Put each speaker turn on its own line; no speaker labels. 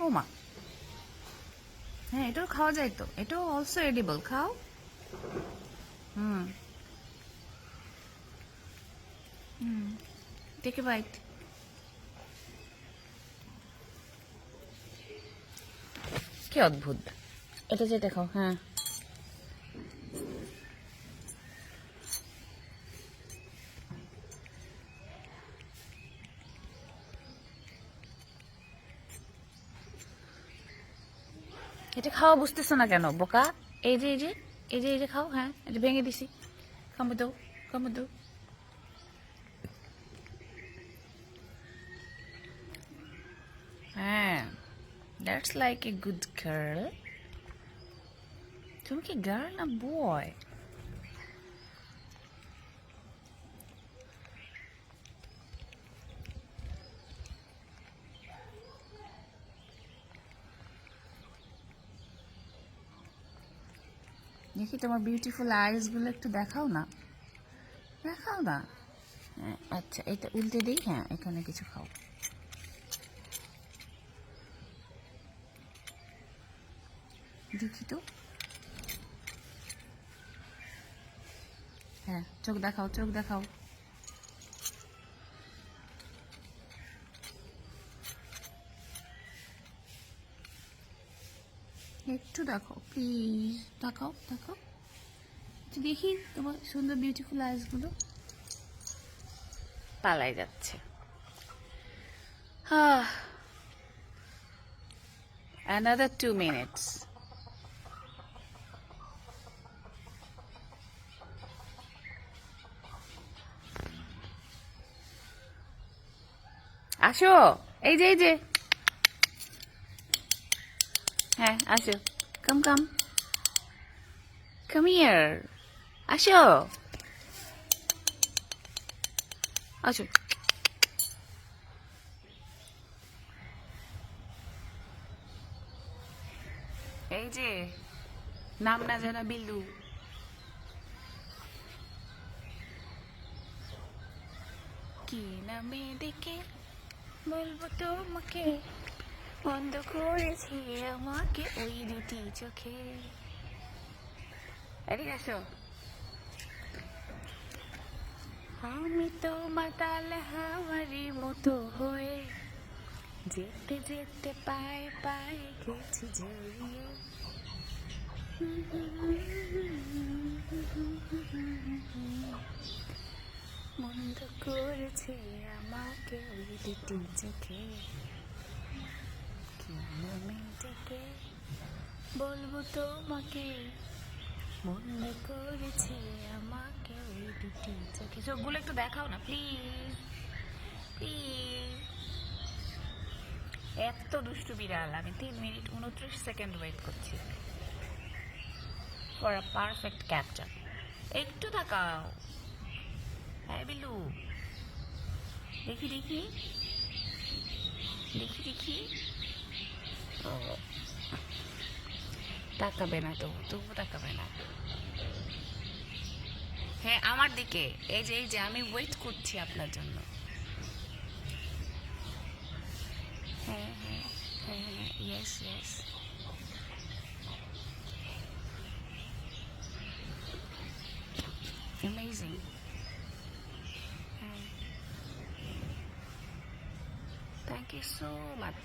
ও মা, হ্যাঁ এটাও খাওয়া যায় তো, এটাও অলসো এডিবল, খাও। হুম হুম, টেক এ বাইট। কি অদ্ভুত, এটা যেটা খাও। হ্যাঁ এটা খাওয়া বুঝতেছো না কেন বোকা? এই যে এই যে এই যে এই যে খাও। হ্যাঁ এটা ভেঙে দিছি, কামড় দাও, কামড় দাও। হ্যাঁ, that's like a good girl. তুমি কি গার্ল না বয়? দেখি তোমার বিউটিফুল আইস গুলো একটু দেখাও না, দেখাও না। হ্যাঁ আচ্ছা, এটা উল্টে দিই। হ্যাঁ এখানে কিছু খাও। দেখি তো। হ্যাঁ চোখ দেখাও, চোখ দেখাও। একটু দেখো প্লিজ, দেখাও দেখাও। একটু দেখি তোমার সুন্দর বিউটিফুল আইস গুলো। পালাই যাচ্ছে। Another 2 minutes. আসো, এই যে এই যে। হ্যাঁ আসো, কাম কাম, কাম হিয়ার, আসো আসো। এই যে নাম না জানা বিল্লু। কি নামে ডেকে বলবো তোমাকে, বন্ধ করেছি আমাকে ওই দুটি চোখে। এদিকে আসো। আমি তো মাতাল হাওয়ারি মতো হয়ে যেতে যেতে পায়ে পায়ে গেছি জড়িয়ে। বন্ধ করেছে আমাকে ওই দুটি চোখে, কি নামে ডেকে বলবো তোমাকে, বন্ধ করেছে আমাকে ওই দুটি চোখে। চোখগুলো একটু দেখাও না প্লিজ, প্লিজ। এত দুষ্টু বিড়াল, আমি 3 মিনিট 29 সেকেন্ড ওয়েট করছি ফর আ পারফেক্ট ক্যাপচার। একটু তাকাও। হ্যাঁ বিলু, দেখি দেখি দেখি দেখি। ও তাকাবে না, তবু তবু তাকাবে না। হ্যাঁ আমার দিকে, এই যে এই যে আমি ওয়েট করছি আপনার জন্য। হ্যাঁ হ্যাঁ হ্যাঁ হ্যাঁ, yes yes. Amazing. Thank you so much.